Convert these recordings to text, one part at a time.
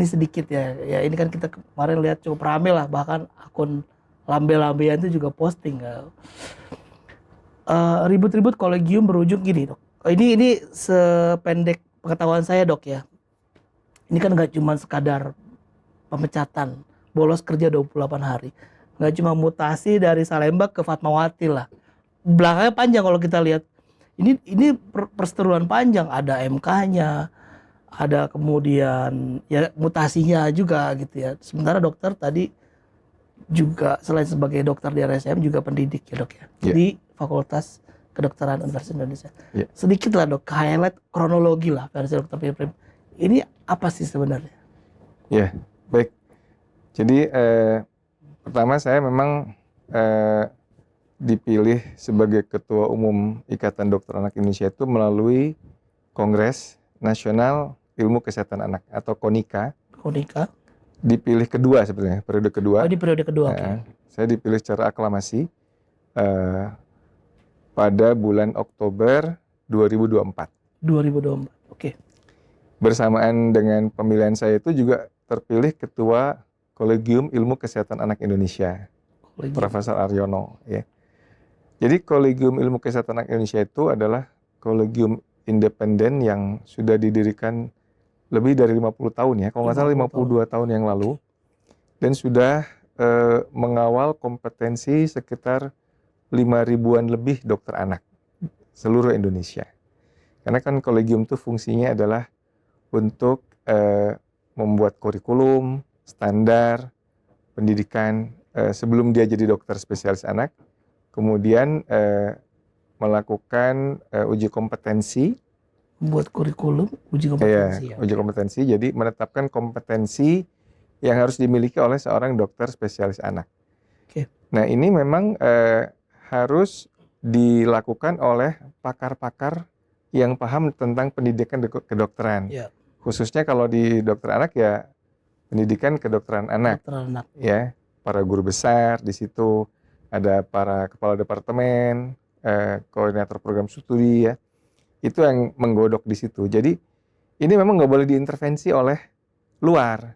Ini sedikit ya, ya ini kan kita kemarin lihat cukup rame lah, bahkan akun lambe-lambean itu juga posting. Ribut-ribut kolegium berujung gini dok. Ini sependek pengetahuan saya dok ya. Ini kan nggak cuma sekadar pemecatan, bolos kerja 28 hari. Nggak cuma mutasi dari Salemba ke Fatmawati lah. Belakangnya panjang kalau kita lihat. Ini perseteruan panjang, ada MK-nya, ada kemudian ya mutasinya juga gitu ya. Sementara dokter tadi juga selain sebagai dokter di RSM juga pendidik ya dok ya. Yeah. Di Fakultas Kedokteran Universitas Indonesia. Yeah. Sedikit lah dok, highlight kronologi lah versi dokter Piprim. Ini apa sih sebenarnya? Ya, baik. Jadi pertama saya memang dipilih sebagai Ketua Umum Ikatan Dokter Anak Indonesia itu melalui Kongres Nasional Ilmu Kesehatan Anak atau KONIKA. KONIKA. Dipilih kedua sebenarnya, periode kedua. Oh, di periode kedua. Okay. Saya dipilih secara aklamasi pada bulan Oktober 2024. 2024, oke. Bersamaan dengan pemilihan saya itu juga terpilih Ketua Kolegium Ilmu Kesehatan Anak Indonesia, Profesor Aryono. Ya. Jadi Kolegium Ilmu Kesehatan Anak Indonesia itu adalah kolegium independen yang sudah didirikan lebih dari 50 tahun ya, kalau nggak salah 52 tahun yang lalu, dan sudah mengawal kompetensi sekitar 5.000-an lebih dokter anak seluruh Indonesia. Karena kan kolegium itu fungsinya adalah untuk membuat kurikulum, standar, pendidikan sebelum dia jadi dokter spesialis anak, kemudian melakukan uji kompetensi, buat kurikulum, uji kompetensi. Uji kompetensi, jadi menetapkan kompetensi yang harus dimiliki oleh seorang dokter spesialis anak. Okay. Nah ini memang harus dilakukan oleh pakar-pakar yang paham tentang pendidikan kedokteran. Yeah. Khususnya kalau di dokter anak ya pendidikan kedokteran anak. Ya, para guru besar di situ, ada para kepala departemen, koordinator program studi ya. Itu yang menggodok di situ. Jadi ini memang nggak boleh diintervensi oleh luar,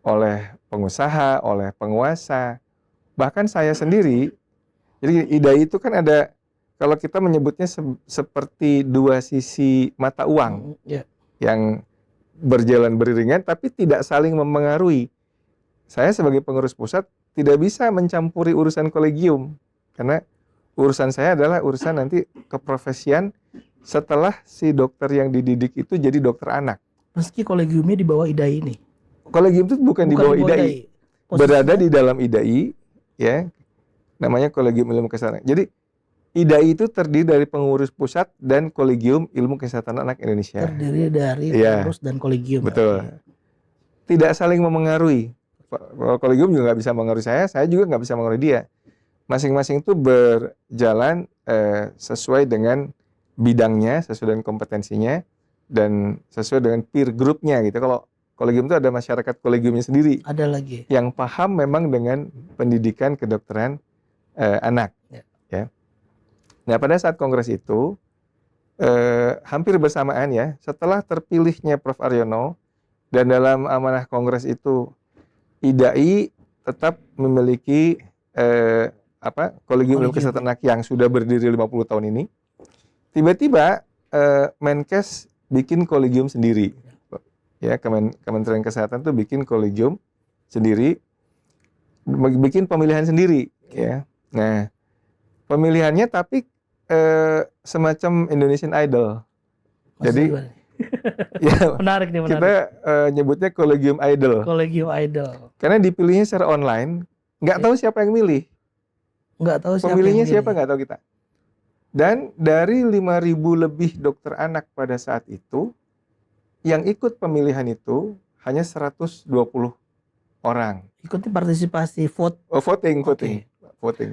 oleh pengusaha, oleh penguasa, bahkan saya sendiri. Jadi IDAI itu kan ada, kalau kita menyebutnya seperti dua sisi mata uang yang berjalan beriringan tapi tidak saling mempengaruhi. Saya sebagai pengurus pusat tidak bisa mencampuri urusan kolegium karena urusan saya adalah urusan nanti keprofesian setelah si dokter yang dididik itu jadi dokter anak. Meski kolegiumnya di bawah IDAI ini. Kolegium itu bukan di bawah IDAI. Berada di dalam IDAI ya. Namanya Kolegium Ilmu Kesehatan. Jadi IDAI itu terdiri dari pengurus pusat dan Kolegium Ilmu Kesehatan Anak Indonesia. Terdiri dari pengurus dan kolegium. Betul. Tidak saling memengaruhi. Kolegium juga nggak bisa mengaruhi saya juga nggak bisa mengaruhi dia. Masing-masing itu berjalan sesuai dengan bidangnya, sesuai dengan kompetensinya, dan sesuai dengan peer groupnya gitu. Kalau kolegium itu ada masyarakat kolegiumnya sendiri. Ada lagi. Yang paham memang dengan pendidikan kedokteran anak. Ya. Nah pada saat kongres itu hampir bersamaan ya, setelah terpilihnya Prof. Aryono dan dalam amanah kongres itu IDAI tetap memiliki Kolegium Ilmu Kesehatan Anak yang sudah berdiri 50 tahun ini. Tiba-tiba Menkes bikin kolegium sendiri. Ya, Kementerian Kesehatan tuh bikin kolegium sendiri, bikin pemilihan sendiri ya. Nah, pemilihannya tapi semacam Indonesian Idol. Jadi ya, menarik nih, kita nyebutnya Kolegium Idol. Kolegium Idol. Karena dipilihnya secara online, nggak tahu siapa yang milih. Nggak tahu siapa pemilihnya yang siapa, nggak tahu kita. Dan dari 5.000 lebih dokter anak pada saat itu, yang ikut pemilihan itu hanya 120 orang. Ikuti partisipasi Voting.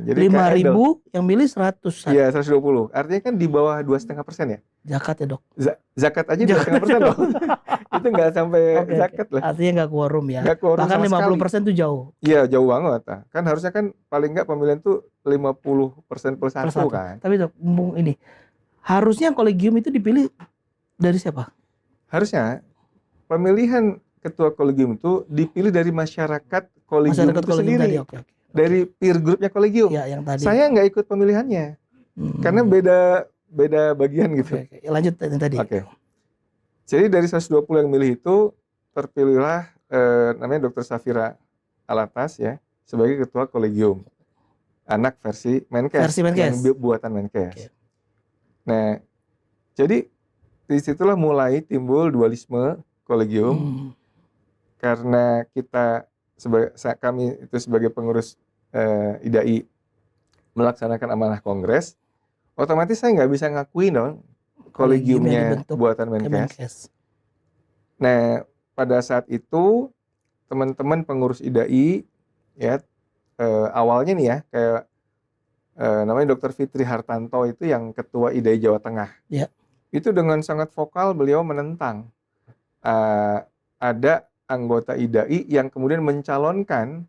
Jadi 5.000 yang milih 100. Iya, 120. Artinya kan di bawah 2,5% ya? Zakat ya dok? Zakat aja 2,5% loh. Itu nggak sampai zakat lah. Artinya nggak quorum ya? Nggak quorum. Bahkan 50% itu jauh. Iya, jauh banget. Kan harusnya kan paling nggak pemilihan tuh 50% plus 1 kan. Tapi dok, ini harusnya kolegium itu dipilih dari siapa? Harusnya pemilihan ketua kolegium itu dipilih dari masyarakat kolegium Masyarakat itu kolegium sendiri, tadi, oke. dari peer groupnya kolegium. Ya, yang tadi. Saya nggak ikut pemilihannya, karena beda bagian gitu. Oke. Lanjut yang tadi. Oke. Jadi dari 120 yang milih itu terpilihlah namanya Dr. Safira Alatas ya sebagai ketua kolegium. Anak versi Menkes, yang buatan Menkes. Okay. Nah, jadi disitulah mulai timbul dualisme kolegium karena kami itu sebagai pengurus IDAI melaksanakan amanah kongres, otomatis saya nggak bisa ngakuin dong kolegiumnya buatan Menkes. Nah, pada saat itu teman-teman pengurus IDAI ya awalnya nih ya kayak namanya Dr. Fitri Hartanto itu yang ketua IDAI Jawa Tengah. Ya. Itu dengan sangat vokal beliau menentang ada anggota IDAI yang kemudian mencalonkan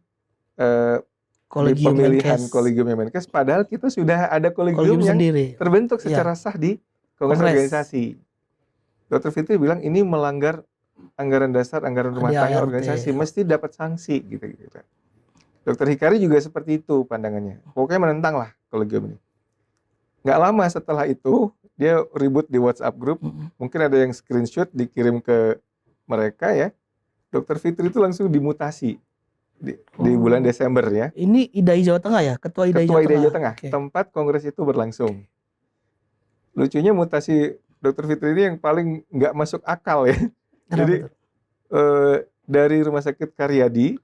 di pemilihan kolegium Menkes, padahal kita sudah ada kolegium yang sendiri terbentuk secara sah di Kongres Organisasi. Dr. Fitri bilang ini melanggar anggaran dasar, anggaran rumah tangga organisasi, mesti dapat sanksi gitu. Dr. Hikari juga seperti itu pandangannya. Pokoknya menentang lah kolegium ini. Nggak lama setelah itu, dia ribut di WhatsApp group. Mungkin ada yang screenshot dikirim ke mereka ya. Dr. Fitri itu langsung dimutasi di bulan Desember ya. Ini IDAI Jawa Tengah ya? Ketua IDAI Jawa Tengah. Okay. Tempat kongres itu berlangsung. Lucunya mutasi Dr. Fitri ini yang paling nggak masuk akal ya. Jadi dari Rumah Sakit Karyadi,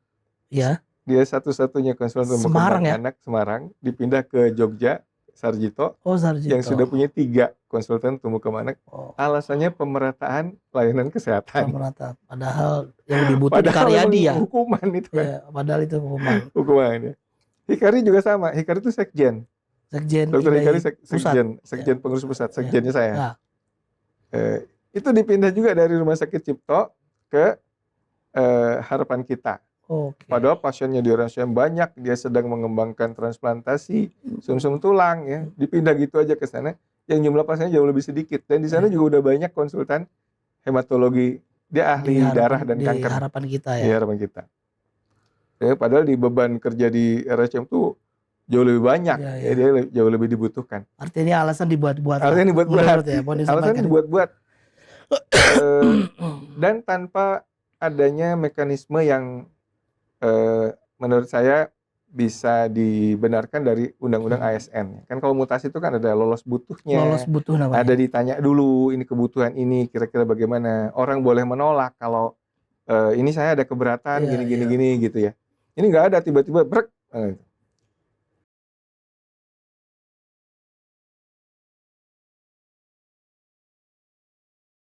ya. Dia satu-satunya konsultan tumbuh kembang anak Semarang, dipindah ke Jogja, Sarjito, yang sudah punya 3 konsultan tumbuh kembang anak. Alasannya pemerataan layanan kesehatan. Pemerataan. Padahal yang dibutuhkan Karyadi ya. Hukuman itu kan. Ya, padahal itu hukuman. Hukuman ya. Hikari juga sama. Hikari itu sekjen. Dr. Hikari sekjen pengurus pusat, sekjennya saya. Ya. Itu dipindah juga dari Rumah Sakit Cipto ke Harapan Kita. Okay. Padahal pasiennya di RSUM banyak, dia sedang mengembangkan transplantasi sumsum tulang ya, dipindah gitu aja ke sana. Yang jumlah pasiennya jauh lebih sedikit dan di sana juga udah banyak konsultan hematologi, dia ahli darah dan kanker. Di Harapan Kita ya. Di Harapan Kita. Ya, padahal di beban kerja di RSUM tuh jauh lebih banyak, ya, dia jauh lebih dibutuhkan. Artinya alasan dibuat-buat. Alasan dibuat-buat. Ya, alasan dibuat-buat. Dan tanpa adanya mekanisme yang menurut saya bisa dibenarkan dari undang-undang ASN. Kan kalau mutasi itu kan ada lolos butuhnya. Lolos butuh namanya. Ada ditanya dulu ini kebutuhan ini kira-kira bagaimana. Orang boleh menolak kalau ini saya ada keberatan gini gitu ya. Ini nggak ada tiba-tiba brek.